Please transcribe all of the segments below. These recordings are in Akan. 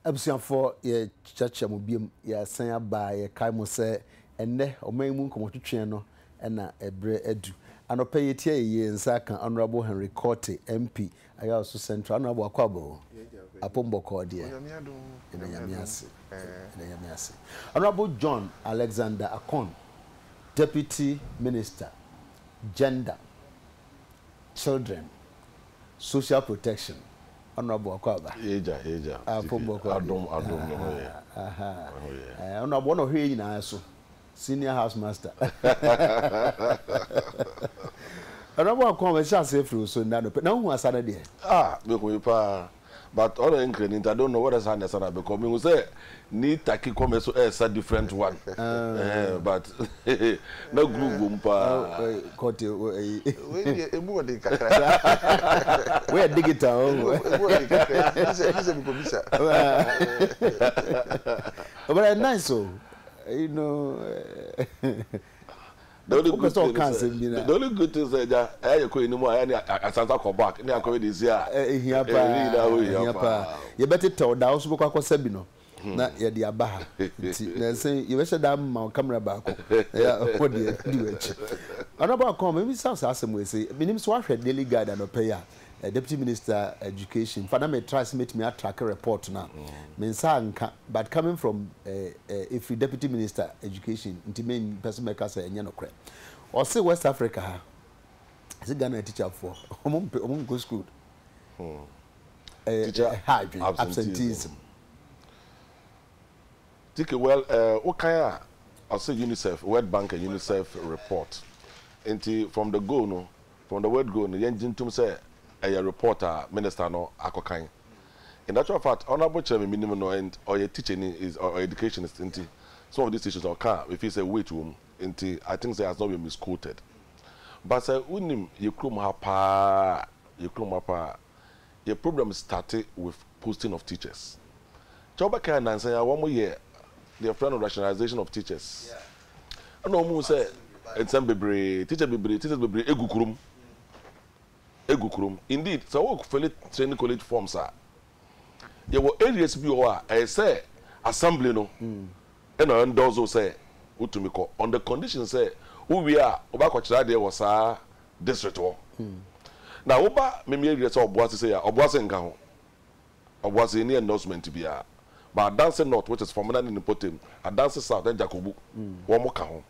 Abusian for ye chacha mo biem ya san aba ye kai mo se enne oman mu nkomotwetwe no na ebre edu anopa ye tie ye nsa kan Honorable Henry Cote MP aya so Central Honorable Akwabo apomboko de ina yamiase Honorable John Alexander Akon Deputy Minister Gender Children Social Protection Honorable Akwaba. Eja. Adom no here. Honorable no here na so. Senior House Master. Honorable Akwaba shall say through so na no. Na who asana there? Me ko pa. But all the incredible, I don't know what is happening because we say need taki come so a different one. But no group pa. We are digital. But nice so, you know. The only good thing is that I go anymore. I Santa come back. I come this year. You better tell that also because Sabino. Na ye di abaha. Na say you better that my camera back. Yeah, what do it? Honorable come maybe South Assam we say. My name is Wahwe Daily Guide and Opeya. Deputy Minister Education. Father may try to make me a track report now. But coming from if Deputy Minister Education, into main person make us a nyano or say West Africa, is it Ghana teacher for? Go school. Teacher absenteeism. Take well. Okay, I'll say UNICEF, World Bank and UNICEF report. From the go no, from the word go no, yen to say. A reporter, minister, no, akokan. In actual fact, honorable chairman, minimum no, and or your teaching is or education is some of these issues occur if it's a wait room. I think they has not been misquoted. But say, unim you mapa, your problem started with posting of teachers. Choba can answer 1 more year. The friend of rationalization of teachers. I know who say it's some teachers be egukurum. Indeed, so work for training college forms are. There were areas be I say assembly no. And on those say utumiko on the condition say who we are oba there was a district war. Now oba me areas oboase say oboase nka ho. Oboase any endorsement to be a but dance north which is formerly in Potem, a dance south and Jacobu, one more count.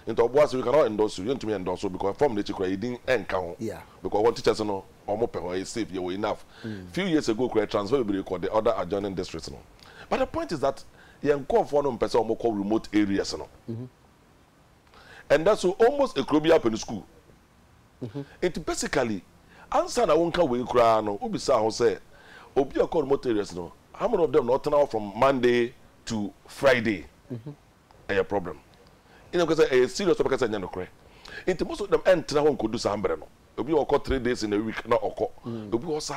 Into Obuasi, we cannot endorse you to me endorse because from the Chikra didn't end count. Yeah. Because one teacher know or more is safe, you were enough. Few years ago, we transferred the other adjoining districts. But the point is that you call for one person more called remote areas. And that's almost a club up in the school. It basically answer I won't come with Krano, Ubisa say, Obia called remote areas. No. How many of them not now from Monday to Friday? A problem. You know, because a serious topic is not correct. Into most of them enter home could do some umbrella. Obi occur 3 days in a week, not occur. Obi was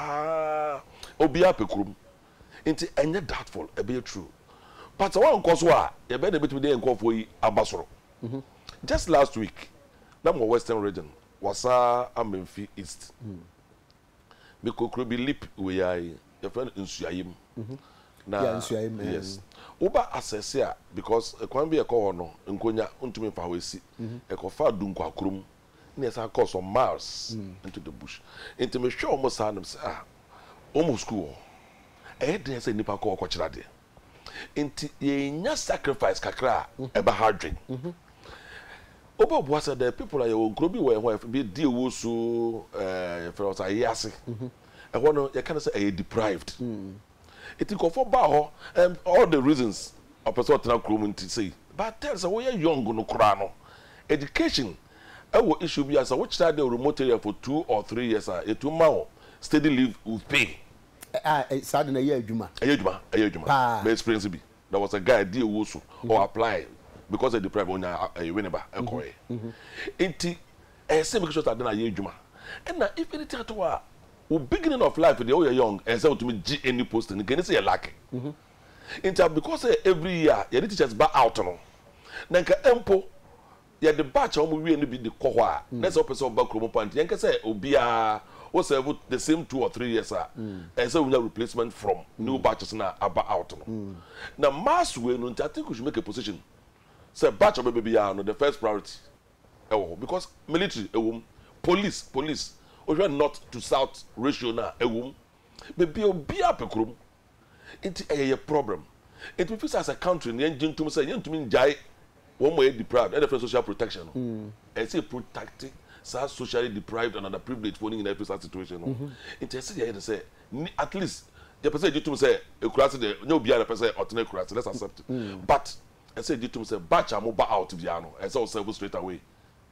Obi up a room. Into any doubtful, a bit true. But one cause why you better between the and call for Abasoro. Just last week, number Western region was Amenfi East. Because could be lip we are your friend in Suyayim. Yes. Uba assess here because a can be a call no nkonya untumi fa wesi e ko fa dunkwa krum na esa call some miles into the bush into me show almost say almost school e dey say nipa ko kira de into ye nya sacrifice kakra e ba hardwin Uba was the people are your grobi where be deal wo so for us ayase e wono you can say deprived it is for Baho and all the reasons a person to say. But tell us we are young no krano. Education our issue be as a which start the remote area for 2 or 3 years it will now steady live with pay. It's sad in a year juma. My experience be there was a guy deal also or apply because of the private owner whenever a coy. It same because that done a year juma. And now if anything at all beginning of life, the you're young, and so to me, any post, and again, say a lack. Because every year, your teachers back out. Nanka Empo, you the batch, we will be the Kowa. Let's open some back room point. Yanka say, Obia, o serve the same 2 or 3 years and so we have replacement from new batches now about out no. Now mass way no I think we should make a position. Say batch of baby no the first priority. Because military police we are north to south ratio na baby obi apekrum. It's a problem. It will as a country the engine to say you to mean jai one way deprived and different social protection. And say protecting socially deprived and underprivileged for in every situation. It is to say at least the person you to say a class the no be a person alternate class let's accept it. But I say you to say batch a mobile out of Yano and so serve straight away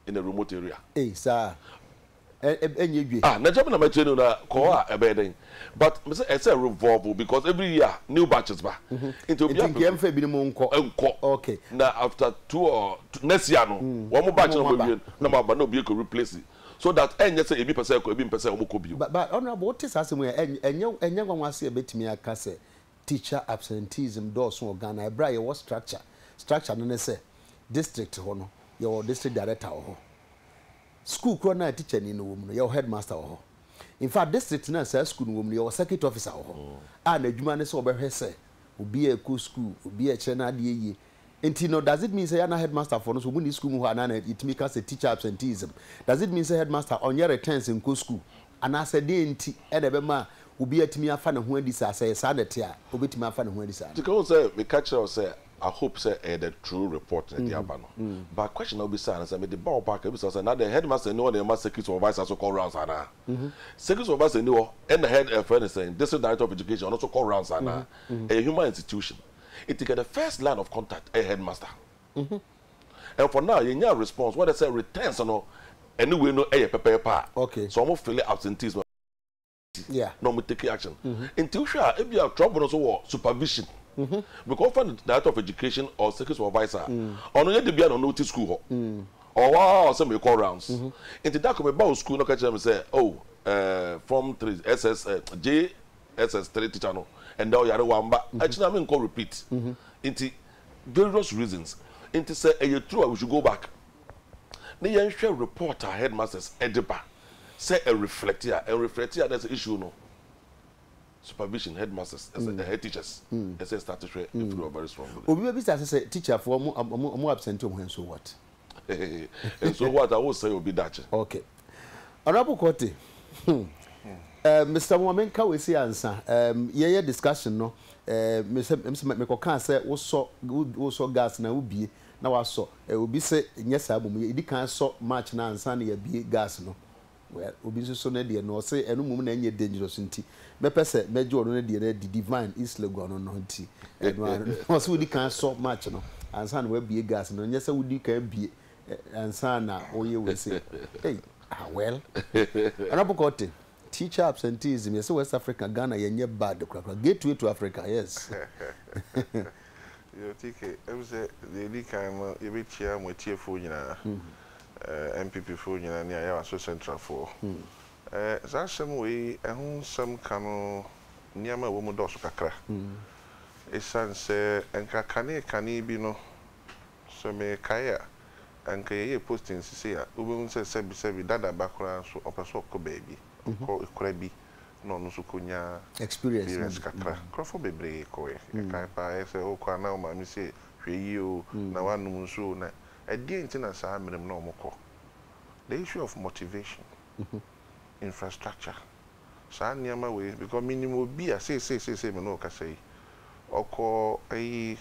in a remote area. Hey sir. Na job na matreno na ko a ebeden but it's a revolve because every year new batches ba into be am bi mo nko okay na after 2 or next year no one more batch no be na ma no be ko replace it so that enye say ebi person ko ebi person omo ko bi but honorable what is asem enye gwanwase ebetimi aka say teacher absenteeism do so Ghana ebra ye what structure no ne say district ho no your district director ho school kro na teacher ni no wom no your headmaster ho in fact district na say school no wom no your circuit officer ho na adwuma ne say obehwe say obi e ko school obi e che na de ye enti no does it mean say na headmaster for no so mun school mu ho na it make us a teacher absenteeism does it mean say headmaster on your returns in ko school ana say de enti e de be ma obi atimi afa ne ho adi say sa na te a obetimi afa ne ho adi say because say we catch us say I hope say the true report in the Abano. But question will be saying say me the ball park be say now the headmaster no the master security supervisor so call rounds ana. Security supervisor no and the head friend is saying district director of education also call rounds ana. A human institution. It take the first line of contact a headmaster. And for now you need a response what they say returns no anyway no a paper. Okay. So I'm feeling absenteeism. Yeah. No me take action. Until sure if you have trouble also supervision. Because from the director of education or security supervisor, on the be on notice school, or wow, some may call rounds. Into that come about school, no catch them say, oh, Form 3 JSS 3 teacher no, and now you are one, but actually I mean call repeat. Into various reasons. Into say, you true, we should go back. Now you share report our headmasters ediba, say a reflector, that's the issue no. Supervision headmasters as the head teachers as a start to trade very strong. Obi be say teacher for mo absent when so what? And so what I will say will be that. Okay. Honorable Kote. Mr. Mwamenka we see answer. Ye discussion no. Mr. me ko say wo so gas na ubie na wa so obi say nyesa abom ye di kan so match na answer na ye bie gas no. Well, obi so na de no say enu mum na nye dangerous nti me pese mejo no na de na di divine is lego no nti no so wudi kan so match no ansa na we bie gas no nye say wudi kan bie ansa na oye we say hey well anapokote teacher absenteeism yes West Africa Ghana yenye bad gateway to Africa yes yo tike em say the league kan e be chia mo tiefo nyina MPP for you and I was so central for. That's some way, and some cano near my woman does kakra. A son say, and can be no so me kaya and kaya posting say, Ubun says, Sebi dada background so upper soko baby, or crabby, no sukunya experience kakra. Crawford be koe, a kaipa, say, oh, now, my say, you, now one musu na. A dear internet, I am no more. The issue of motivation, infrastructure, so near my way because minimum be a say, no, can say, or call a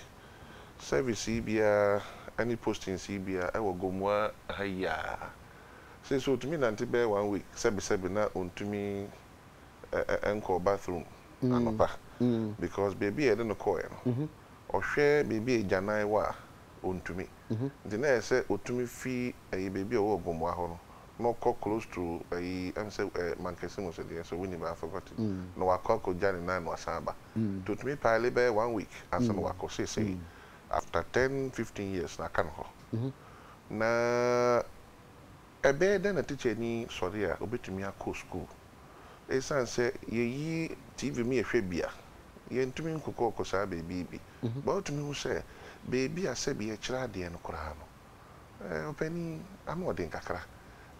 service CBA, any posting CBA, I will go more higher. Say so to me, Nanti bear 1 week, Sebi na to me, encore bathroom, and because baby, I don't know, or share baby, Janai wa. To me. The next say to me fee a baby or bomb no close to a answer Mancasim was there, so we never forgot it. No, I call Johnny 9 was Saba. To me, pile bear 1 week as an wako say after 10-15 years, na can ho. Na a bear then a teacher ni sorry, obey to me a co school. A son say, ye TV me a fabia. Ye to me cook cosa baby. But to me who say, baby, I said be a child and Korano. Penny, I'm not in Kakra,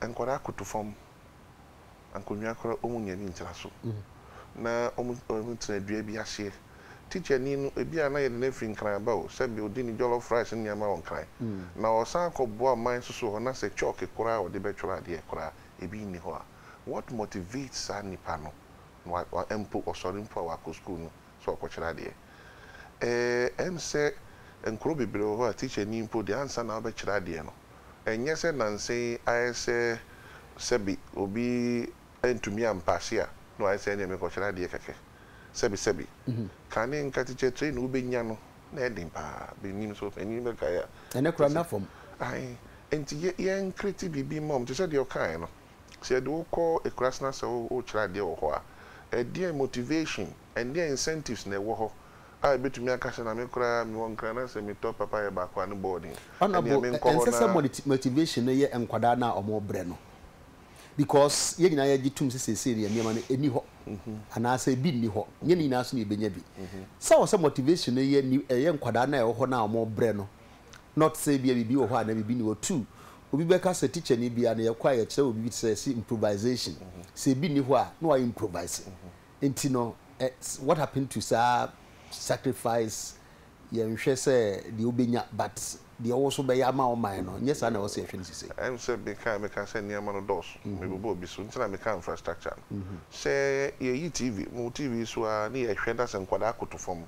and Korako to form ankonwa kora omu nya ni ntira so na omu tena dua bi ahye teacher ni no ebi ana ye na free nkran ba o se bi odi ni jollof rice ni ama won kran na o san ko boa man so ho na se chalk kora o de be twora de kora ebi ni ho a what motivates nipa no wa empo osori mpo wa ko school no so ko twora de em se enkro bibire ho a teacher ni mpo de ansa na be twora de no enye se nanse ayese sebi obi entumi ampase a no ayese ne me ko twora de keke sebi kane nkati che train ubenya no na edin pa benim so enim be kaya ene kura na fom ai enti ye nkreti bibi mom te se de okan no se de wo ekrasna se o kira de wo ho a e motivation and the incentives na wo ho a betumi akase na me kura me won kra se me top papa ye ba kwa no boarding and motivation ye enkwada na omo bre no because ye nyina ye gitum se serie niam na eni ho ana say bi ni ho nye ni na so ne benya bi so motivation ye ni ye nkwada na ye ho na omo bre no not say bi wo ho na bi ni wo two obi be ka say teacher ni bia na ye kwa ye kire obi say improvisation say bi ni ho a no wa improvise enti no what happened to sacrifice ye nhwe say the obenya but the also be ya ma o man no yes na o say hwe ni say em say be ka say niam no dos me bobo bi so ntina me ka infrastructure say ye TV mo TV so a na ye hwe da se nkwada akoto fom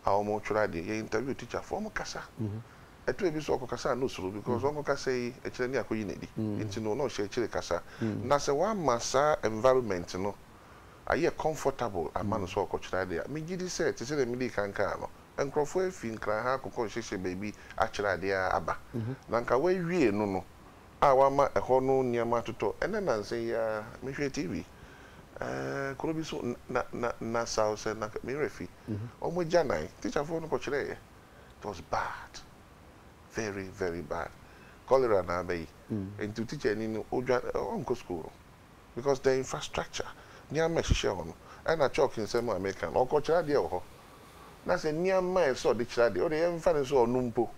a o mo twra de ye interview teacher for mo kasa eto ebi so okokasa no suru because o mo kasa yi e kire ni akoyi na di nti no she kire kasa na se wa masa environment no aye comfortable amano so okotwra de me gidi say te se de me di kanka no enkrofo efi nkran ha akoko hyehyɛ baby akyerɛ ade aba na nka wa wie no a wa ma ɛhɔ no niama toto ene na nse ya me hwɛ TV kuro bi so na sao se na me refi omo janai teacher for no ko kyerɛ it was bad, very very bad. Cholera na be into teacher ni no on go school because the infrastructure niama hyehyɛ hɔ no and chalk in some American o ko kyerɛ ade ho na se niama so de kyerɛ de o de emfa ne so onumpo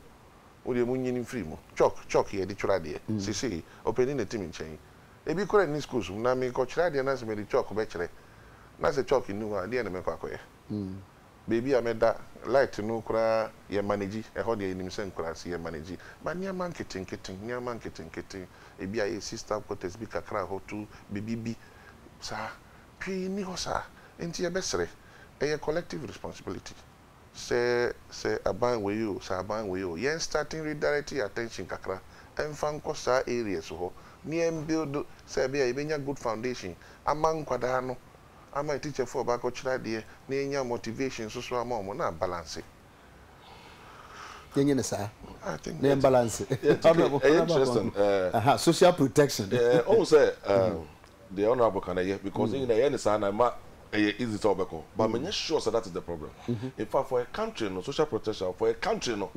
o de munyini free mo chalk ye de kyerɛ de sisi opening the team nchen ebi kore ni schools na me ko kyerɛ de na se me de chalk be kyerɛ na se chalk ni wa de na me ko akoye baby ameda light no kura ye manage e ho de enim se nkura se ye manage ba niama nketin ebi aye sister quarters bi kakra ho tu bibi sa pii ni ho sa enti ye besere a collective responsibility. Say aban we you, yen starting redirecting attention kakra. And fan kosa areas ho. Ni build say be a good foundation. Among kwadano. Ama teacher for back ochra de ni motivation so among na balance. Yenye sir. I think na balance. Interesting. Social protection. Also the honorable can hear because in the end sana easy to obeko but me sure so that is the problem. In fact for a country no social protection for a country no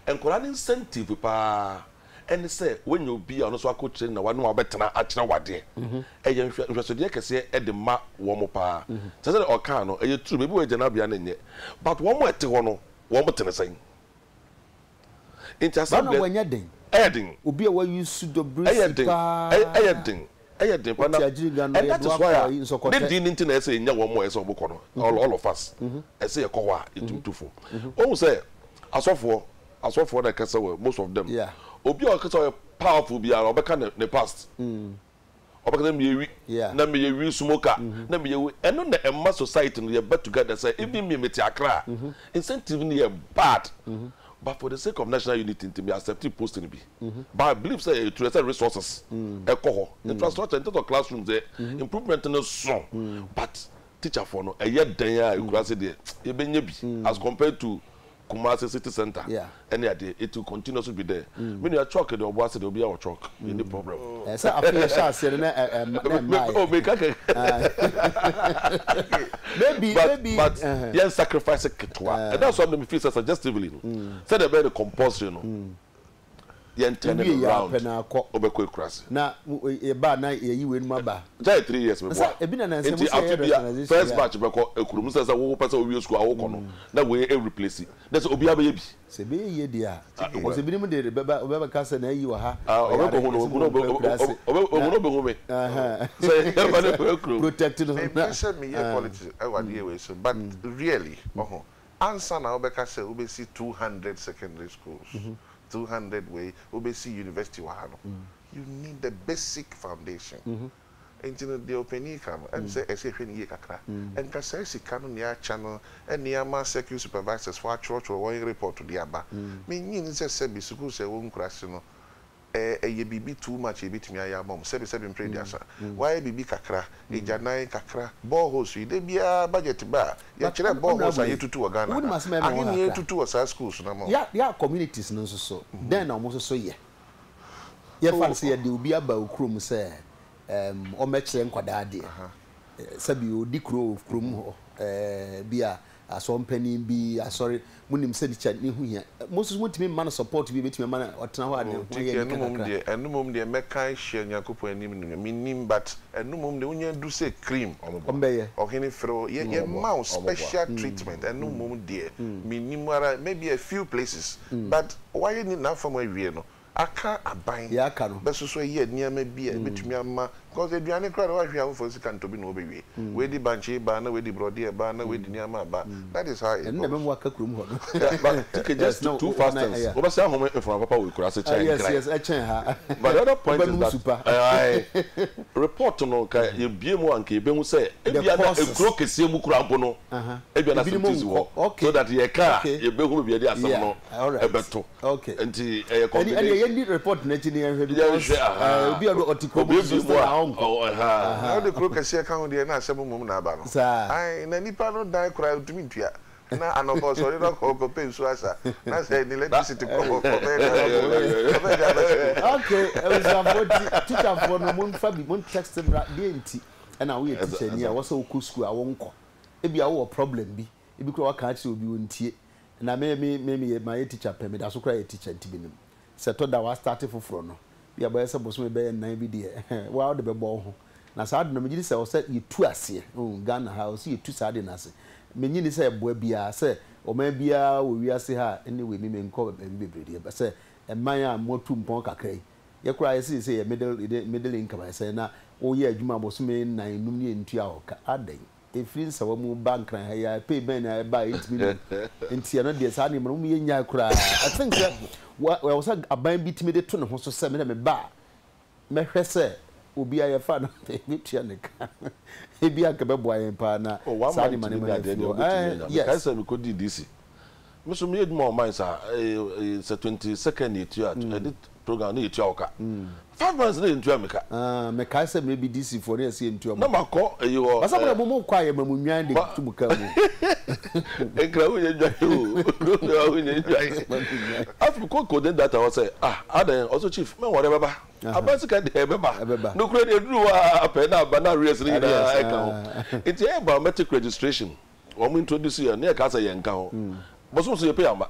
encourage incentive pa and say when you be on so akọ train na wa no obetena akira wade nhwesode kese e de ma wo mo pa say say o kan no true maybe we jana bia na nye but wo mo ete ho no wo mo tene sen interest na wanya den obi a wa use do bruce pa and that is why they didn't know say nya one more eso oboko no all of us say e kowa etumtufo o say asofo na kasa most of them obi o kasa powerful bi ara obeka ne past obeka na me yewi smoker na me yewi eno na emma society no ye bet together say even me meti akra incentive ni bad. But for the sake of national unity, to be accepted posting be. But I believe say to the resources, infrastructure in terms of classrooms, improvement in the song. But teacher for no a year there you could say there as compared to Kumasi City Center. Any idea it will continue to be there. When you are chalk, the obwas there will be our chalk. Any problem? So I feel but yes, sacrifice it. And that's what me feel suggestively. Say the very compulsory, yen turn around obekwe kurase na e ba na yi we numa ba jai 3 years me boy e bi na na se mo say first match beko ekurum say wo pese owi school awo no na we e replace na say obi abaye bi se be ye dia o se bi ni mo de beba ka se na yi wa ha obeko hu no be hu me say e ba na ekurum protect no na say me ye politics e wa dey we so but really answer na obeka say obesi 200 secondary schools 200 way obesi university wahano you need the basic foundation into the opening come and say hwen ye kakra and ka say sika no near channel and near ma security supervisors for church or one report to the aba me nyin say be school say won kurase no ye bibi too much e bitimi aya mom say be pray dia sa why bibi kakra e janai kakra boreholes we dey bia budget ba ya kire boreholes aye tutu wa Ghana ahini ye tutu wa sa schools na mo ya communities no so then na mo so ye fan say de obi aba okrom say o mekire nkwada de sabi odi krom ho bia aso mpani bi asori munim se dicha ni hu hia most mutimi man support bi betimi man otena ho ade enumom de mekan hye nyakopo anim minim but enumom de unya du se cream ombeye ohini fro ye mouth special treatment enumom de minim ara maybe a few places but why ni na from awie no aka aban ya aka no besoso ye niam bi betumi ama because eduane kra wa hwia for sika ntobi no obewie we di banche ba na we di brode ba na we di niam ba that is how it and never waka krum ho but take just two fastest oba say ahome from papa we kura say chain yes a chain ha but the other point is that report no ka ye bie mu anka e be hu say e bia na ekuro kese mu kura mpo no e bia na sentence wo so that ye ka ye be hu bia di asem no e beto okay enti e need report na chini ya hwebi obi ado otikobo so how the crook say account there na asem mum na aba no ai na nipa no dan kura utumi ntua na anobo so ri no ko pay so asa na say the electricity ko okay e was about teacher for no mun fabi mun text bra dey nti na we teacher ni a wo so ko school a wonko e bia wo problem bi e bi kura waka achi obi wontie na me my teacher pe me da so kura e teacher nti binim seto da wa start foforo no bia ba yesa boso me be nan bi de wa de be bo ho na sa de no me gidi se o se yetu ase Ghana ha o se yetu sa de na ase me nyini se eboa bia se o ma bia wo wi ase ha anyway me nko bebrede ba se eman a motu mpon kakrai ye kura ye se ye middle income se na o ye adwuma boso me nan num ne ntua o ka adan efrin sawa mu bank ran ha ya pay ben na ba 8 million ntia no de sa ne mu ye nya kura I think that was aban bi timi de to ne ho so se me ba me hwese obi aye fa no me tua ne ka e bi aka be boa yen pa na sa ni mane ma yes kai se me ko di DC me so me eduma o man sa 22nd yetu edit program na yetu oka 5 months na yetu ameka me kai se me bi DC for na se yetu na makọ eyo basa mo mo kwa ye mamu nwan de tumuka mu ekra wo ye dwa wo ye dwa afu ko den data wo say adan also chief me wore baba abansi ka de beba no kure de duru wa ape na bana race ni na e ka ho it is biometric registration wo mo introduce you na ka say ye nka ho but so ye pay amba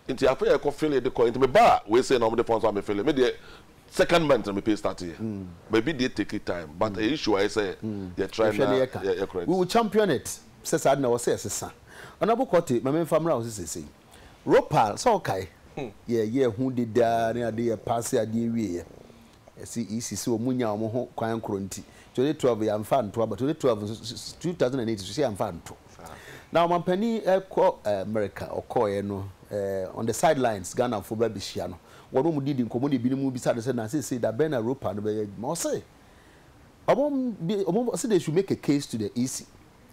nti afa ye ko fill the coin nti me ba we say no mo de funds am fill me de second month me pay start here maybe they take it time but the issue I say you try na you correct we will champion it say sad na we say sesa honorable court me famra we say ropal so kai ye hu de da na de ye pass ade wie see isi so munya o mo ho kwan kronti 2012 ya mfa nto but 2008 so ya mfa nto now mampani America okoye no on the sidelines Ghana for baby shia no wono mu didi nkomo de binimu bi sade se na say da ben na ropa no be ma say obom say they should make a case to the EC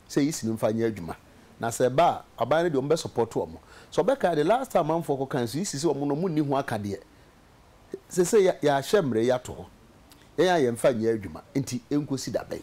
say EC no mfanya adwuma na say ba aban de ombe support omo so be ka the last time am for kan so EC say omo no mu ni hu aka de say ya hwemre ya to ya mfanya adwuma enti enkosi da ben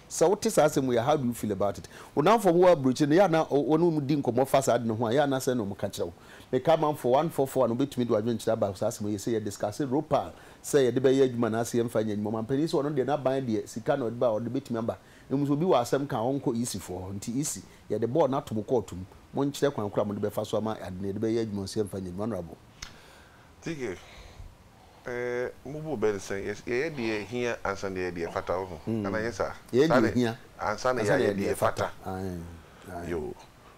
so what is asem how do you feel about it now for who approach ya na wonu mu di nkomo fasade no ho ya na say no mu ka kire me come on for 144 no betumi do adwen kire ba so asem you say you discuss ropa say you de be adwuma na asem fanya adwuma man pani so no de na ban de sika no de ba o de betumi amba emu so bi wa asem kan onko easy for nti easy ya de ball na to mo court mo nkire kwan kura mo de be fa so ama ade de be adwuma asem fanya adwuma honorable tike Mubu Ben say yes, ye here and Sunday dear fata ho. And yes sir. Ye here and Sunday dear fata. Yo.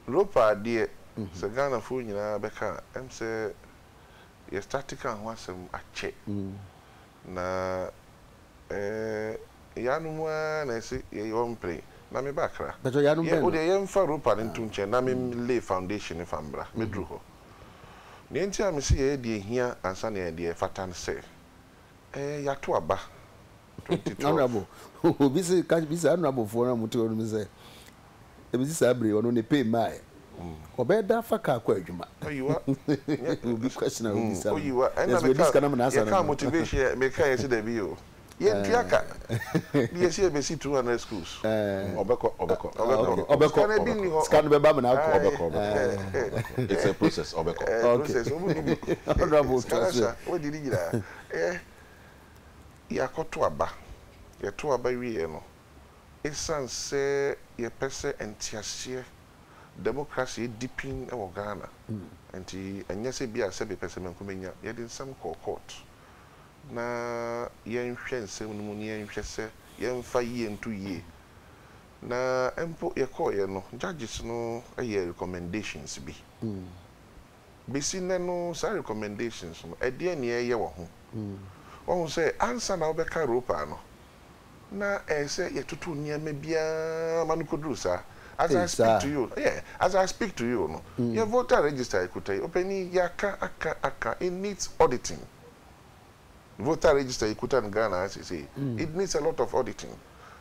Ropa dear so Ghana fu nyina beka em say ye statica ho asem ache. Na yanu na say ye won play. Na me bakra. But yanu ben. Ye o de ye mfa ropa ntu nche na me lay foundation fa mbra. Me dru ho. Nienti a me see ye de hia ansa na ye de fata ne say ya to aba 2012 honorable obi say catch bi say honorable for na muti onu say e bi say abre onu ne pay mai obeda fa ka kwa adwuma oyiwa obi question obi say oyiwa and na ka motivation me ka ye say da bi o ye ntiaka ye see be see 200 schools obeko scan be ba na obeko it's a process obeko process honorable what did you ya koto aba ye to aba wie no esan se ye pese entiasie democracy deeping e wo Ghana enti enye se bia se be pese menkomenya ye din sam court na ye nhwe nsem no mu ye nhwe se ye mfa ye ntu ye na empo ye ko ye no judges no ye recommendations bi bisi ne no sa recommendations no e de ne ye wo ho on say answer na obeka ropa no na say ye tutu niam bia manukodru sa as I speak to you as I speak to you no your voter register ikutai openi yaka aka it needs auditing voter register ikutan Ghana as say it needs a lot of auditing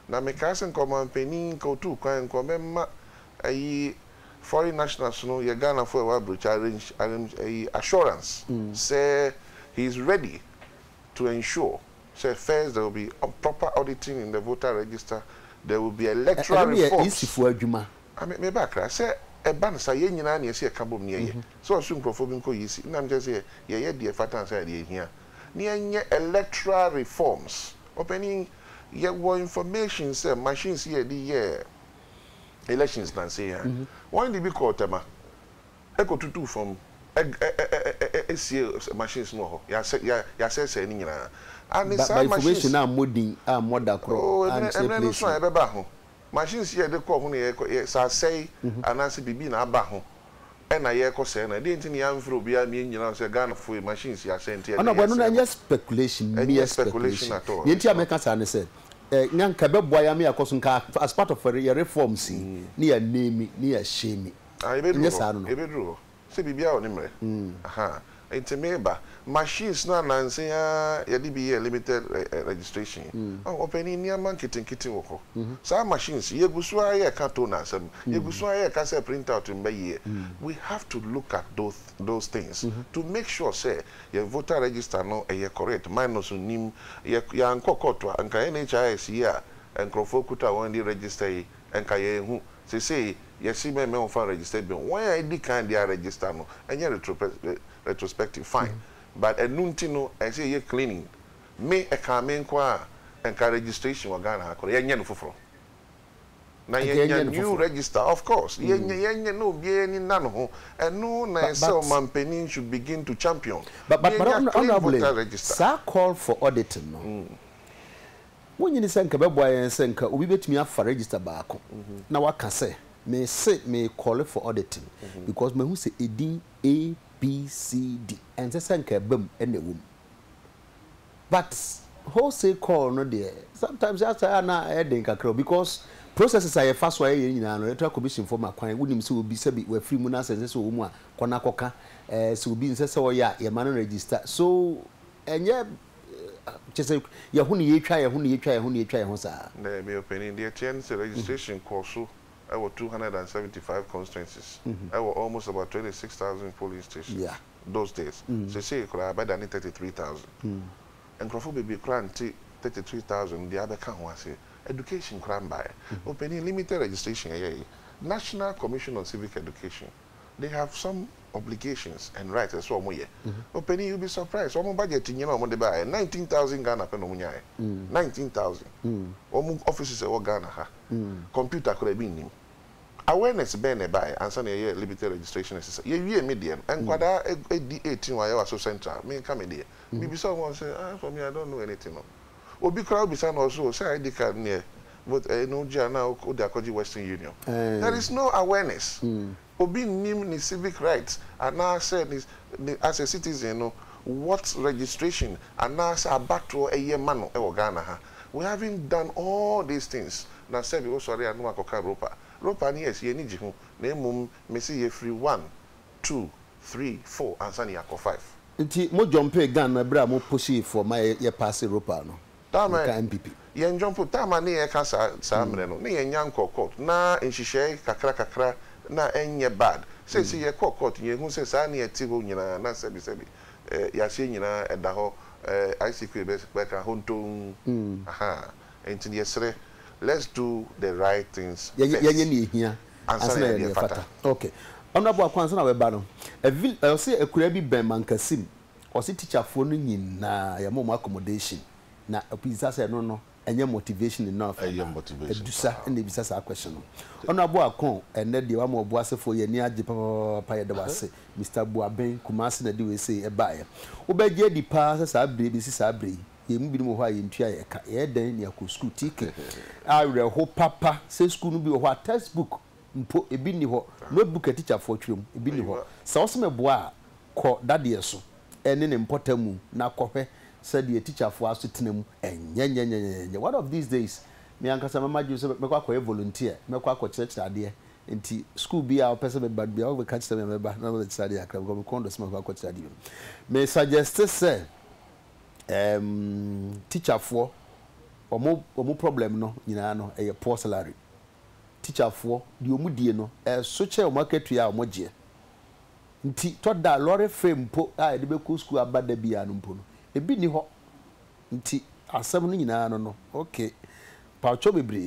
na me kasen common peni ko tu kwan ko memma ayi foreign nationals no ye Ghana for wa bro challenge assurance say he is ready to ensure, so first there will be a proper auditing in the voter register. There will be electoral reforms. I mean, me backra say a ban say ye nyina na ye ka bom ne ye. So assume crofobin ko yisi. Na me just say ye de fatan say de hia. Ne nye electoral reforms. Opening ye wo information say machines here the year elections na say one dey be called tema. E ko tutu from machines no ho ya say ni nyina and some machines na modin moda kro and place so e be ba ho machines here dey call ho na sa say anase bibi na aba ho e na ye ko say na dey ntin ya mfro bia me nyina say Ghana for machines ya say ntia na no na speculation mere speculation at all ye ntia make say na say nyanka be boya me akoso nka as part of your reforms ni ya name ni ya shame ebedru se bibia onimre aha entemeba machines na nanse ya DBA limited registration opening near marketing woko sa machines yegusu aye ka to na asem yegusu aye ka say print out mbaye we have to look at those things to make sure say your voter register no e correct minus nim ya ankokoto anka NHIS ya enkrofo kuta won di register enka ye hu say yes, me on fan registered be why I can they register no and retrospective fine but a nuntino I say ye cleaning me a come kwa and ka registration wa Ghana ko ye no foforo na ye new register of course ye no be any none ho and no na so mampeni should begin to champion but honorable sa call for auditing no when you say nka be boy en say nka obi betumi afa register baako na waka say me call for auditing because me who say edin A B C D and say nka bam ene wom but wholesale call no there sometimes after na edin kakra because processes are fast way nyina no electoral commission for makwan wonim say obi say we free mu na say so wo mu a kona koka so obi say wo ya ye man register so enye chese ya hu ni yetwa ho sa na me opening the TNC registration course I was 275 constituencies. I was almost about 26,000 polling stations. Yeah. Those days. So say could have better than 33,000. And Crawford be grant 33,000. The other can was education crime by opening limited registration. National Commission on Civic Education. They have some obligations and rights as well. Opening, you'll be surprised. Almost budget in 19,000 Ghana pen 19,000. Almost offices at Ghana. Computer could have been him. awareness be na buy and say na limited registration is ye media and kwada 18 wa ya so central me come there maybe someone say for me I don't know anything no obi crowd be say also say ID card near but no dia now o dey akọji Western Union there is no awareness obi nim ni civic rights and now say as a citizen no what registration and now say abato eye mano e Ghana ha we haven't done all these things na say we sorry anu akoka ropa ni yes ye ni jihu na emum me say ye free 1 2 3 4 and sani akọ 5 nti mo jump Ghana bra mo push for my ye pass ropa no tama MPP ye jump tama ni ye ka sa mre no ni ye nyanko court na nhihye kakra na enye bad say ye court ye hu say sa na ye ti ho nyina na sebi ya se nyina eda ho ICQ be ka honton aha enti yesre let's do the right things ye ni ehia ansana ye fata okay honorable akwansa na we ba no e say ekura bi ben mankasim o say teacher fo no nyina ya mo accommodation na pizza say no enye motivation enough edusa and the bisa question honorable akon ene de wa mo bo asefo ye ni age papa ye de wase Mr. Buaben Kumasi na de we say e bae wo be je di pa sa bre bi si sa bre ye mu bi mo ho aye ntua ye ka ye dan ni akọ school ticket awre ho papa say school no bi ho textbook mpo e bi ni ho notebook a teacher for twem e bi ni ho sa wo se me bo a ko dade so ene ne importamu na kohwe said the teacher for us to tenem enye one of these days me ankasa mama ju se me kwa volunteer me kwa church ade enti school bi a person be bad bi a we catch them me ba na we study akra go me kondo se me kwa church ade me suggest say teacher for omo problem no nyina no e poor salary teacher for di omu die no so che o market ya omo je nti to da lorry frame po a de be ko school abada bi anu po no ebi ni ho nti asem no nyina no okay paucho bebre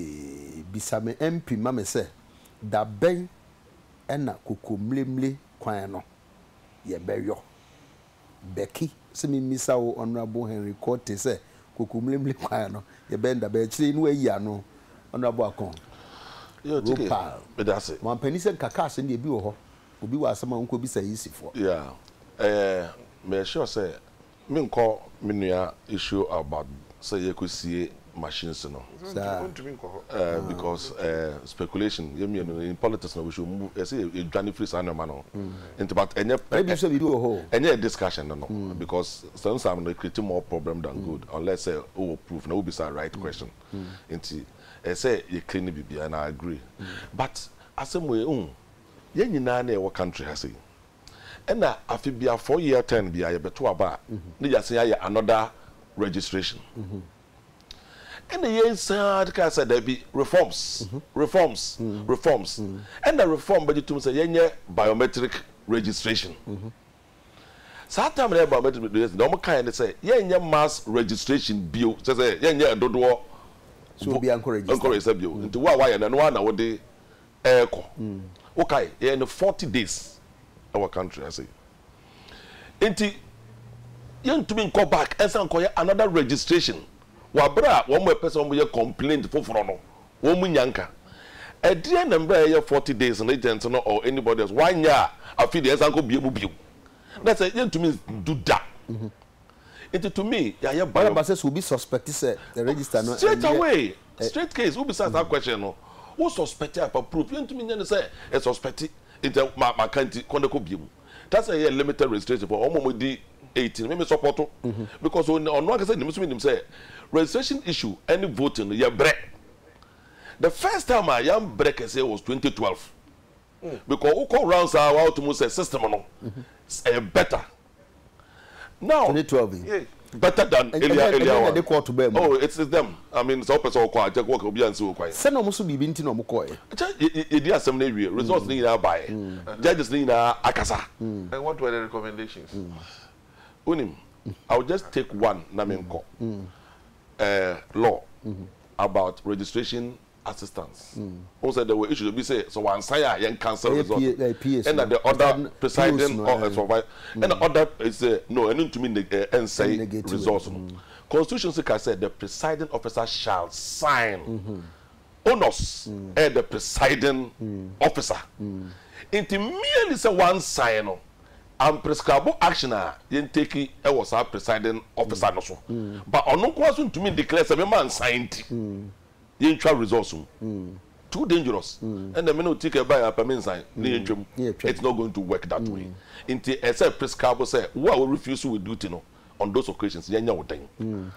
bisame MP mame se da ben ena kokomlemle kwan no ye beyo beki se mi misa wo honorable Henry Cote se kokomlemle kwan no ye ben da be chire no ayi ano honorable akon yo tike be da se man pani se kaka se ne ebi wo ho obi wa asema nko bi sa yisifo yeah me sure say minko minua issue about say yekosie machines no because speculation in politics no we should move say a journey free san no into but any discussion no because some no create more problem than good unless say proof no be say right question into say you clean bibia and I agree but asem we ye nyina na e country has say and after be a 4-year term be a beto aba na ya say another registration and the year said there be reforms and the reform budget to say yenye biometric registration so time there biometric registration no kind say yenye mass registration bio say yenye dodo so be encourage bio into why na no na wo de eko okay in 40 days our country I say enti yen to me go back and say another registration wa bra one more person we complaint foforo no wo mu nyanka e die na mbra ye 40 days na agent no or anybody else one year afi the ensan ko biemu biu that's yen to me do that it to me ya but say will be suspect say the register no straight away straight case who be that question no who suspect up proof yen to me yen say e suspect it my country kondeko biemu that's a limited registration for omomodi 18 me support because on one can say nim say registration issue any voting ya break the first time I am break say was 2012 because who call rounds are out to say system no better now 2012 better than earlier they call to them oh it's them I mean so person ko ajek work obi ansi okwan say no muso bibi nti no mo ko e di assembly we results ni na buy judges ni na akasa and what were the recommendations unim I'll just take one namenko law about registration assistance also there were issues be say so one say yen cancel result and the other presiding or survive and the other is no and to me and say results constitution say the presiding officer shall sign onus the presiding officer. Into merely say one sign and prescribable action yen take it was our presiding officer no so. But on no question to me declare a man signed yen try results. Too dangerous. And the minute take a buy a permit sign, it's not going to work that way. Into a say prescribable say what will refuse to do to know. On those occasions, they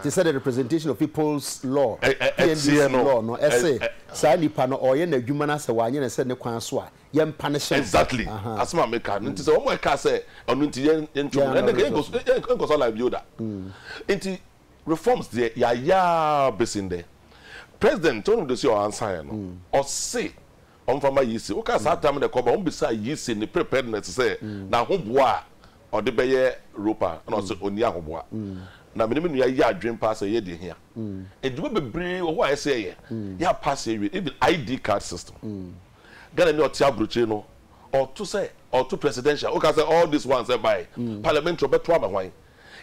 said the representation of people's law, law, no essay, Sally Pano or Yen, the human as a one and said the Kwanswa, Yen Panish. Exactly. As my maker, and it is all my car say, on Untian, and again goes all like Yoda. Into reforms there, ya basin there. President told him to see your answer, or say, on from my yeast, okay, time the cover, on beside yeast in the preparedness to say, now whom or the Bayer Ropa and also Onia Hoboa. Now, minimum ya dream pass a year here. And you will be brave or what I say, ya pass even ID card system. Got no Tiabruchino or to say, or to presidential. Okay, say all these ones by parliamentary, but wine.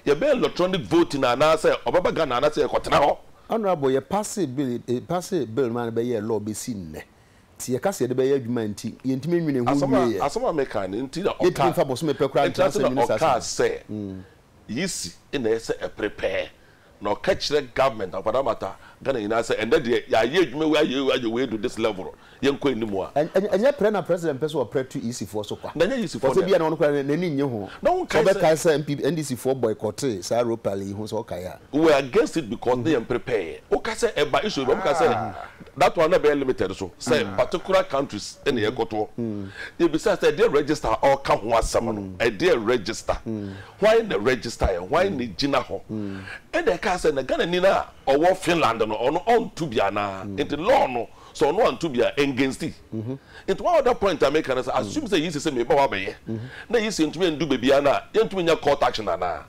You be electronic voting and I say, or Baba Ghana, and I say, Cotano. Honorable, your passive bill man by your law be seen. See a case the bay humanity, intimate who as someone make an interior say, yes, in the prepare, nor catch the government of what matter, Ghana in answer, and then you where you way to this level, young queen no more. And yet, President Peso pray too easy for so far. Then easy for be an on no can say NDC for boycott, Saro Pali, who's okay. We are against it because they are prepared. Okay, say by issue, say that one never limited. So, say particular countries in the Equator. Besides, they register or come once someone, a dear register. Why the register? Why the Gina ho? And the cast and the Ghana Nina or Finland or on to be an into law no. So no one to be against it. At one other point I make an assume say yes, say me baby. Now you seem to me and do baby ana, you to me court action ana.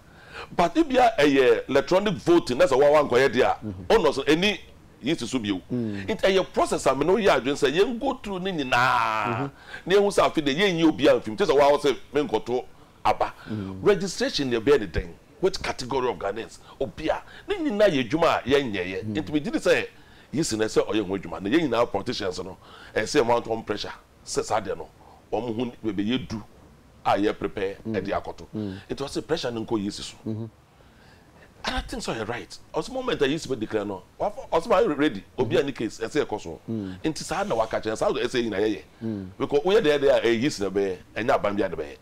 But if you are a electronic voting, that's a one go there. Almost any yes to you. It's a process I mean no ya just say you go through ni na. Near who say the yen you be am film. Just a while say men go to aba. Registration you be anything. Which category of Ghanaians? Obia. Ni na ye juma yen ye. It we did say yes, and I say, oh, young woman, the young now politicians, and say amount of pressure, says I don't know, or whom maybe you do, I prepare at the Akoto. It was a pressure and go yes. And I think so, you're right. At the moment I used to declare no, also I ready, Obia in the case, I say a coso. Into Sada Wakacha, and South essay in a year. Because we are there, a yes in a bay, and not Bambia the bay.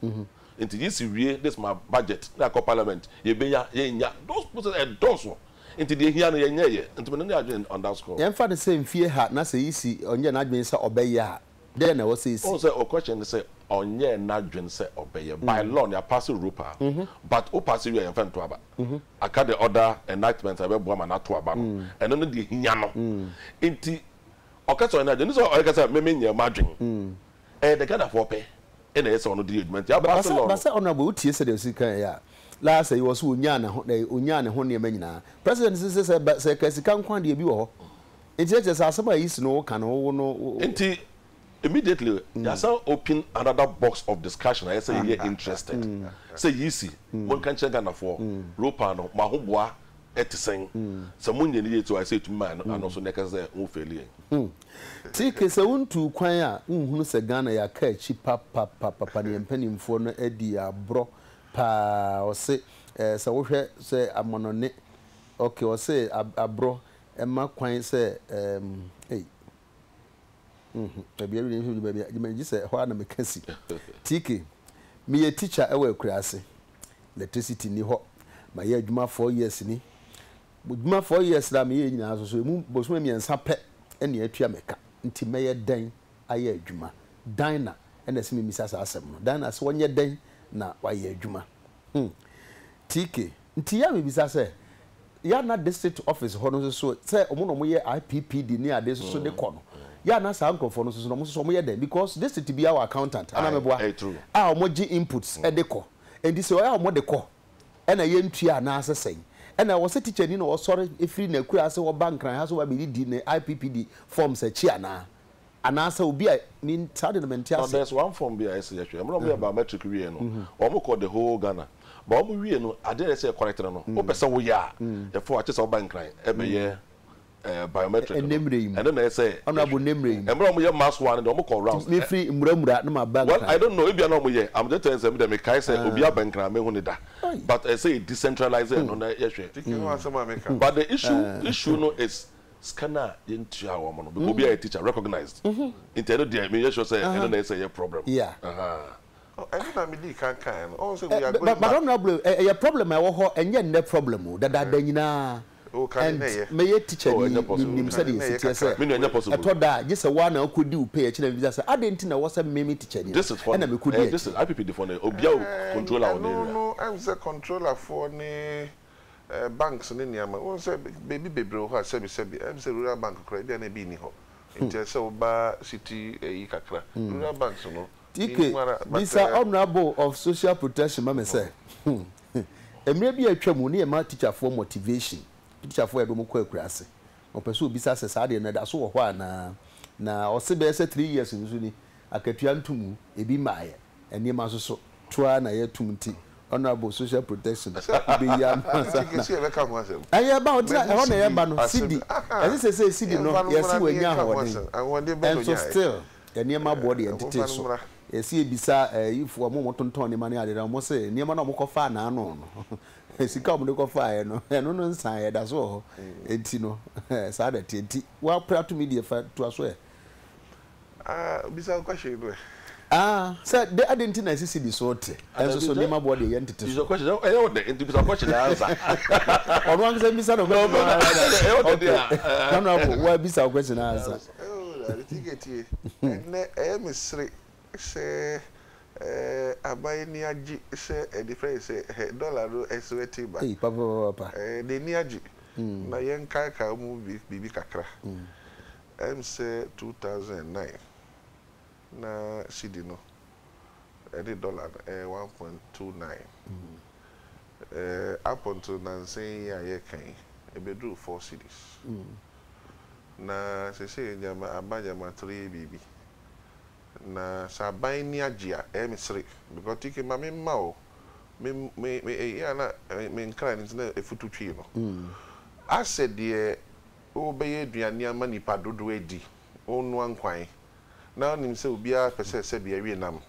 Into this, this my budget, like parliament, ye be ya, those people are dorsal. Into the here and to on that score. For the same fear hat, not so easy on your not being so obey ya. Then I was say, also a question to say on your not being say obey by law, they are passing rupa, but o pass you in front to about. I cut the other enactments I will woman not to about, and then the Hiano. Into Okato and I didn't so I said, maybe your margin. And the kind of pay, and it's on the judgment. Yeah, but I said, honorable tears at the last year was Unyana Honia Menina. President says, but say, can't quite be. It's just as somebody is no can no. Immediately, there's an open another box of discussion. I say, you're interested. Say, you see, one can check on for Ropano, Mahubwa, Etiseng. Someone you need to I say to man, and also next say, no failure. Take a sound to choir, who's a Ghana, ya catch, papa, and penny for no Eddie, bro. Pa or say so say I'm on it. Okay, or say a bro and my quine say hey. Baby, you may just say why I'm a Cassie. Tiki, me a teacher away crassy. Electricity ni hot. My year Juma 4 years ni. Juma 4 years that me in as so was me and sapet and ye triameka. Until Mayor Dane, I year Juma. Dina and as me Mrs. Assam. Dina as 1 year day. Na why ye juma TK ntia me bisa say ya na district office hono so say omo no ye IPPD ni ade so de kono ya na sa anko for no so no so mo ye dem because district be our accountant ana meboa omo gi inputs e de ko and this way omo de ko e na ye ntua na asesen e na wo se teacher ni no sorry e free na kura se wo bank ran ha so wa be di ne IPPD forms e chi ana anasa obi a ni sade no mentia. No, there's one form be I say actually. I'm not be biometric we no. Omo call the whole Ghana. But omo we no, I didn't say correct no. O person we ya. Therefore I just bank line. E be ye biometric and then I say honorable name and we mass one and almost rounds me free mura no my bag. Well, I don't know if you know me. I'm just telling them me kai say obi abankra me hu da. But I say decentralized no na yehwe. But the issue no is scanner into our mono because be a teacher recognized. Intendo there me sure say I don't say a problem. Yeah. I don't me can also we are going but honorable a problem I wo and yet no problem that nyina. And may a teacher him said I thought that just a one could do pay a visa. I didn't know what's a meme teacher. This is for this is IPP for the Obia controller. No, I'm the controller for the banks in India. One said baby bro has said I'm the rural bank credit and a beanie ho. In Bar City Ikakra. Rural banks no. Mr. Honorable of Social Protection, Mamma say. And maybe a tremor my teacher for motivation. Teacher for a more crassy. Or pursue besides a side and that's all one now or say 3 years in Zuni. I kept young to me, a be my and near my so try and I had to honorable social protection. Be young. I about I city. As I say, city no, yes, when you're and so still, and near my body and details. See, beside if one more ton money, I almost say, near my no far now. Si come to fire no and no sign that's all etino sad enti well proud to media to as well bisa question sir they identify see the sort and so name body entity is a question I want the into question answer or one say bisa no no why bisa question answer oh the ticket here and me say abai ni aji se e different say dollar do esweti ba papa de ni aji na yen kai ka mu bibi kakra say 2009 na cedi no the dollar 1.29 up until na say ya kan e be do 4 cedis na say jama abajama 3 bibi na sabai ni agia M3 because tiki ma me ma o me ya na me nkran ni na efutu twi no ased ye o be ye aduane ama nipa dodo edi onu ankwan na onim se obi a pese se bia wi nam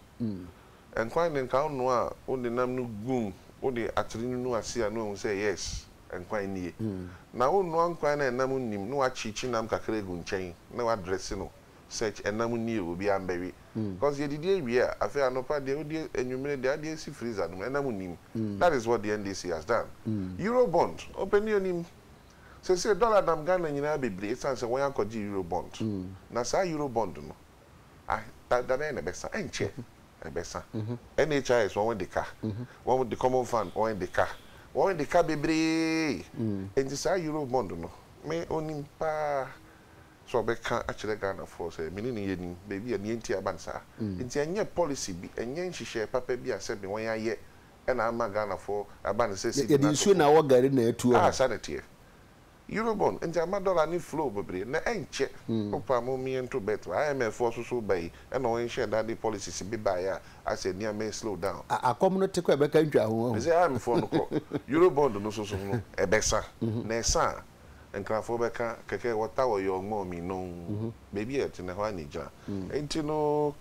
enkwan ne nka onu a o de nam no gum o de atiri nu ase a no hu se yes enkwan nie na onu ankwan na nam nim no achichi nam kakra egu nchen na wa address no search enam nie obi ambewi because ye did we afi anopa de odi enwumere de ade si freezer no enam nim that is what the NDC has done euro bond open your nim say dollar dam Ghana nyina bebre sense won yakoji euro bond na sa euro bond no that na besa enche ebesa NHIS one the car one with the common fund one the car bebre and this euro bond no me onim pa so be can actually Ghana for say meaning yen baby and yen tia bansa nti enye policy bi enye nhihye papa bi ase be won aye e na ama Ghana for aban say ye di su na wo gari na etu sanity Eurobond nti ama dollar ni flow bebre na enche opa mo mi ento bet IMF for so bay e na won share that the policies bi ba ya as near may slow down a community ko be kan twa ho say am for no Eurobond no so no e besa na esa enkrafo beka keke wata wo yo mo mi no baby et na ho anija enti no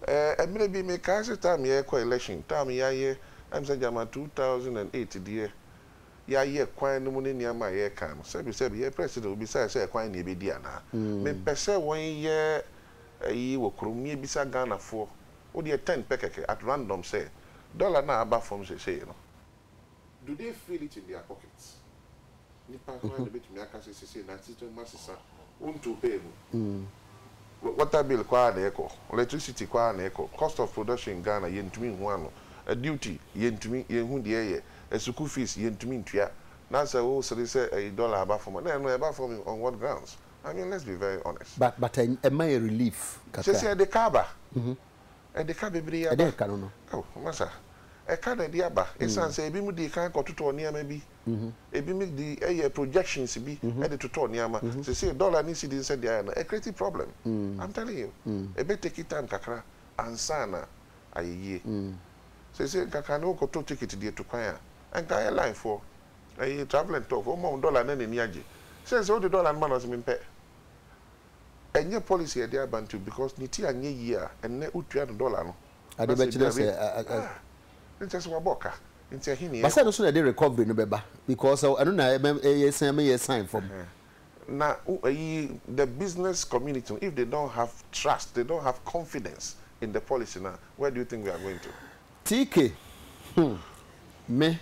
emre bi me ka se time ye ko election time ya ye am say jama 2008 die ya ye kwan no mu ne niama ye kan sebi ye president obi say kwan na ebedi ana me pese won ye yi wo krom ye bisa Ghana for o de 10 pekeke at random say dollar na aba from say no do they feel it in their pockets nipa kwa na betumi aka sese na tito masisa unto pay water bill kwa na eko electricity kwa na eko cost of production in Ghana yentumi hu ano a duty yentumi yehu de ye a school fees yentumi ntua na say o say a dollar aba from na no aba from on what grounds I mean let's be very honest but am I a relief kaka say the kaba the kaba bebre ya ba ka no oh masa e ka na dia ba e san say ebi mu di kan ko toto niam bi ebi mi di projections bi e de toto niam say dollar ni si di say dia na a creative problem I'm telling you e be take it time kakra ansana ayeye say kaka no ko to ticket di to kwan a enka airline for travel and talk o mo dollar na ni age Says all the dollar and man was in pay. And your policy at their bantu because Niti and year and net $200. I did mention say just one boka. But I also did recovery no beba because I don't know a sign from now the business community, if they don't have trust, they don't have confidence in the policy now, where do you think we are going to? TK me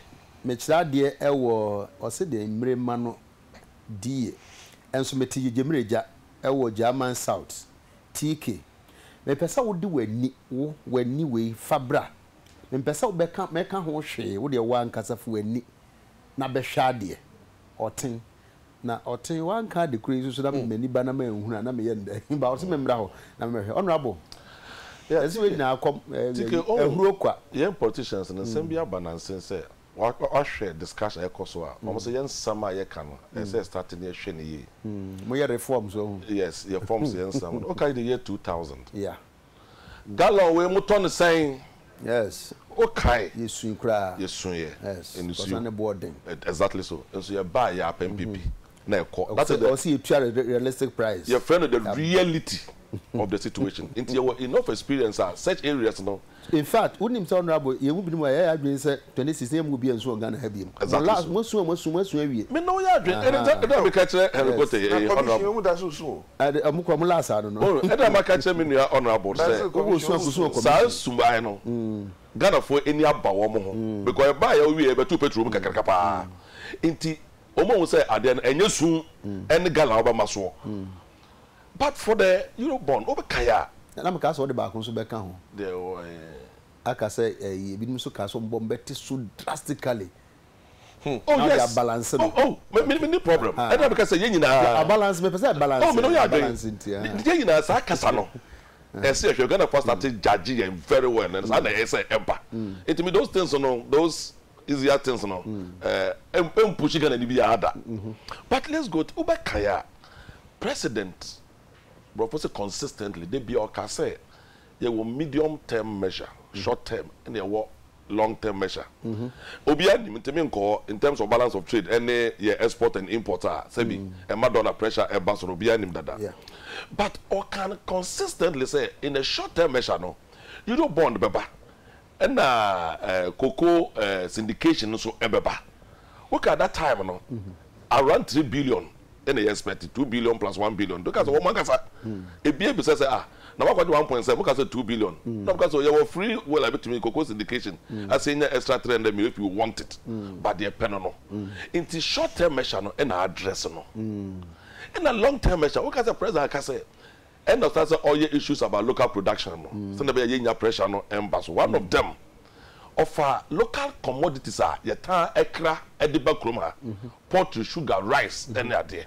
chira de ewo o se de mre mano die enso meti jemreja ewo German South TK me pesa wo de wani we fabra me pesa wo meka ho hwe wo de wa nkasafo wani na be hwa de oten na oten wa nka de kuri so na me ni ba na ma ehuna na me ye nda ba o se me mra ho na me hwe honorable yes we na kom ehuro kwa ye politicians na sambia banansen say wa share discussion ekoso a almost yen sama ye kan no say starting ye hwe ne ye mo ye reforms so yes ye reforms yen sama okay the year 2000 yeah gallon we muton saying yes okay yesun kra yesun ye yes in the boarding exactly so so ye buy ya MPP na eko that's it also you try realistic price your friend the reality of the situation into your enough experience at such areas no in fact when him sound honorable you will be more ya adwen say 2016 will be and so Ghana have him last mosu awie me no ya adwen e make kire Henry honorable that so amukwa mu last ado no e da make kire me nua honorable say sa sumai no Ghana for any abawo mo ho because e ba ya wie e betu petrol kakraka pa inti omo say ade enye sun en Ghana obama so but for the Eurobond obekaya na me ka so de ba ko so beka ho the aka say ebinim so ka so mbom beti so drastically oh yes balance me problem e da because say nyina balance me pese balance oh me no ya balance ntia nyina sa kasa no e say if you're going to first start judging him very well and say say empa it me those things no those easier things no push Ghana ni bi ada but let's go to obekaya president propose consistently they be okay say you will medium term measure short term and you will long term measure obia ni ntemi nko in terms of balance of trade any export and importer say be e ma dollar pressure e ba so obia ni dada but or can consistently say in a short term measure no you don't bond beba and cocoa syndication so e beba look at that time no around 3 billion and they expect 2 billion plus 1 billion because one man kasa e bia be say na wa kwa 1.7 because 2 billion no because you were free well a bit to me cocoa syndication I say extra 300 million if you want it but the pen no into short term measure no and address no in a long term measure what the president can say and of that all your issues about local production no so there be pressure no embassy one of them offer local commodities are yeta ekra ediba kroma poultry sugar rice and there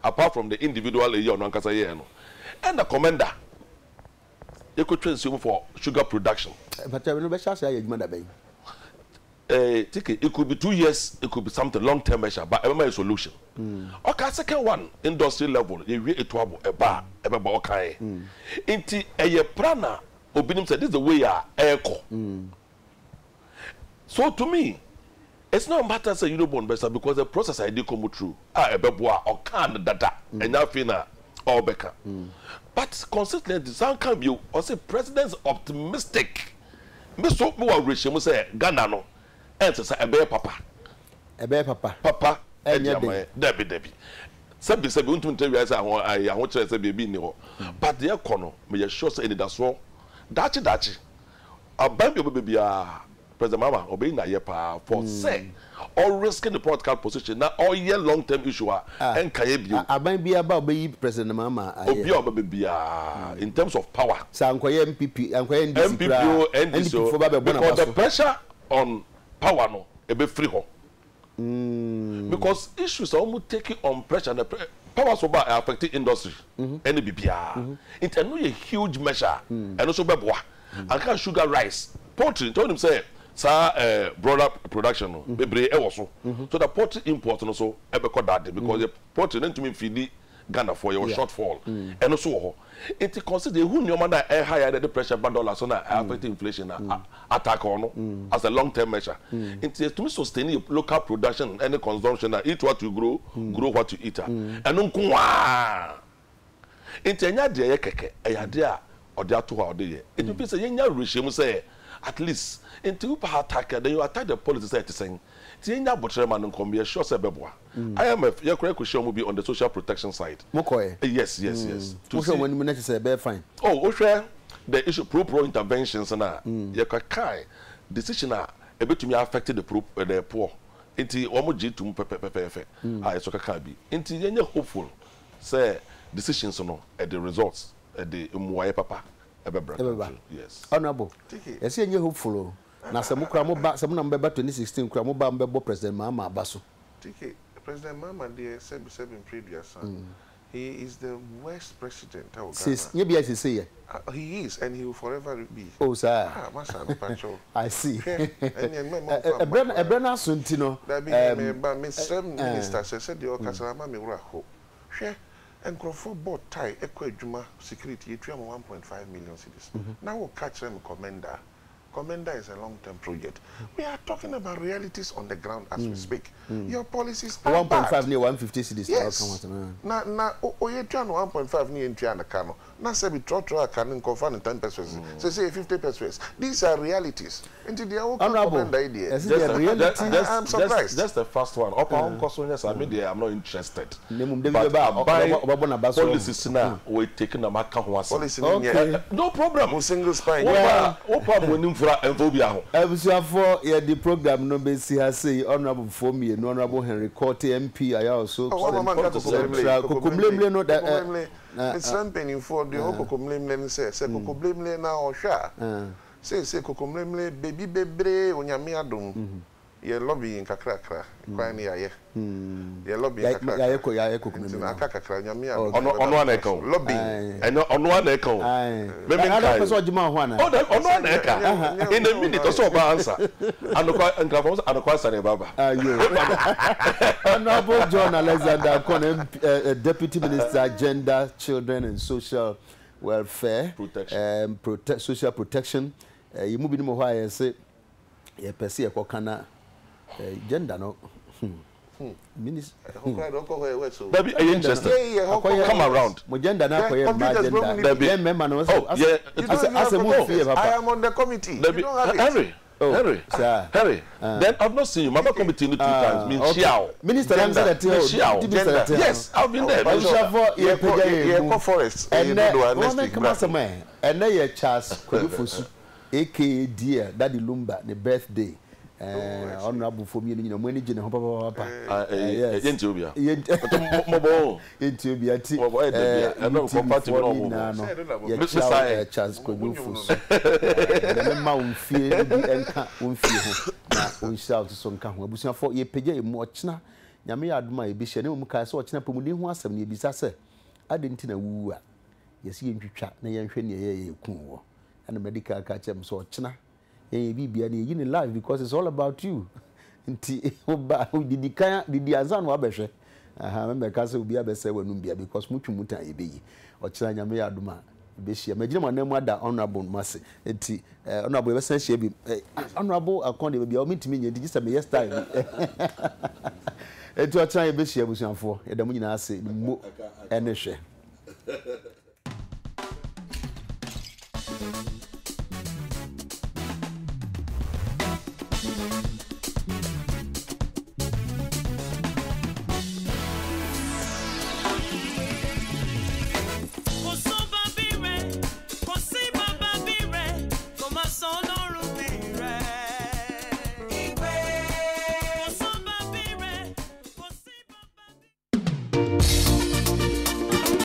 apart from the individual area no kasa here no and the commander you could train for sugar production but no be chance ya adwuma da ben it could be 2 years it could be something long term measure but a solution okay second one industry level you we etuabo eba okay inti eye prana obinim said this is the way ya echo so to me it's not matter say you don't born better because the process I did come through ebeboa or can data and now fina or beka but consistently some can be or say president's optimistic me so me wa regime say Ghana no and say ebe papa debi sabi untum tell you say ahon chere say baby ni ho but the econo me sure say that so dachi abambi baby President Mama obey na yepa for say or risking the political position now all year long term issue and kayebi aban bia ba obey President Mama obi obey in terms of power sa ankoye MPP ankoye NDC because the pressure on power no e be free ho because issues are almost taking on pressure and the power so bad affecting industry any bibia it no a huge measure and also beboa and can sugar rice poultry told him say broader production no bebre e wo so the poultry import no so e be that because the poultry no to me feed Ghana for your shortfall and also it consider who no man that higher the pressure $1 so na affecting inflation attack on as a long-term measure. Into to sustain local production and consumption, eat what you grow, grow what you eat. And unkuwa. Into enya de keke, eyadea or de atu or de. It means a yenya regime say at least into upa attack, then you attack the policy say saying. Tienya Botreman and come be sure say beboa. IMF your correct question will be on the social protection side. Yes. To say when you say be fine. Oh, share the issue pro interventions na you kai decision a betumi affect the poor. Inti omo G2 pepepepe. So ka bi. Inti yenye hopeful say decisions no at the results at the muaye papa ebebra. Yes. Honorable. Yes yenye hopeful. Na se mukra mo ba se mo na mbeba 2016 kra mo ba mbebo president Mahama abaso. TK President Mahama dey said in previous he is the worst president of Ghana. He is and he will forever be. Oh sir. I see. Ebrana Suntino. Minister said the Okasara Mami Uraho. Share and Crawford bought tie Equajuma security 1.5 million cedis. Now we'll catch them commander. Commander is a long-term project. We are talking about realities on the ground as we speak. Your policies are 1.5 near 150 cities. Yes. Na 1.5 near Intriana Kano. Na se bi trotro can confirm in 10 pesos. Say 50 pesos. These are realities. Into the commander idea. I'm surprised. That's the first one. I'm not interested. Policies now we taking a mark. No problem. Single spine. For the program no be see has say honorable for me and honorable Henry Court MP I also no that it's ramping for the kokomlemle say kokomlemle na osha say kokomlemle baby onyame adom ye lobby kakra kwa ni aye ye lobby kakra ya kokomlemle na kakra onyame adom ono na eka lobby ono na eka maybe I person jima ho ana ono na eka in a minute so ba answer anokwa sare baba Honorable John Alexander Kon, Deputy Minister Gender, Children and Social Welfare Social Protection you move no why I say ye pese e kokana gender no Minister baby are you interested come around mo gender na koye ma gender baby member no as a move here papa I am on the committee baby Harry, then I've not seen you. Mama committee 2 times. Mean Xiao. Minister Yes, I've been there. Forest. And then Charles Kwadufosu, aka dear Daddy Lumba, the birthday. Honorable for me, you know, when you know, papa. Yes, Ethiopia. Ethiopia. I'm not compatible. Charles Kwadufosu. The mount fear and shout to some count. We shall for ye pay more china. Yami admire Bishop, no Mukas or China Pumudi, who has some Bisasa. I didn't know. Yes, you chat, Nayan Shenia Kunwo, and the medical catch them so china. Be in life because it's all about you. Did the Azan Wabeshe? I remember Castle be a best when be because Muchumuta be or China Mayaduma. Bishia, imagine my name that honorable Massey. Honorable essentially honorable according to be omitted to me, did you say me yesterday? To a China Bishia was young for a Domina say, and a share.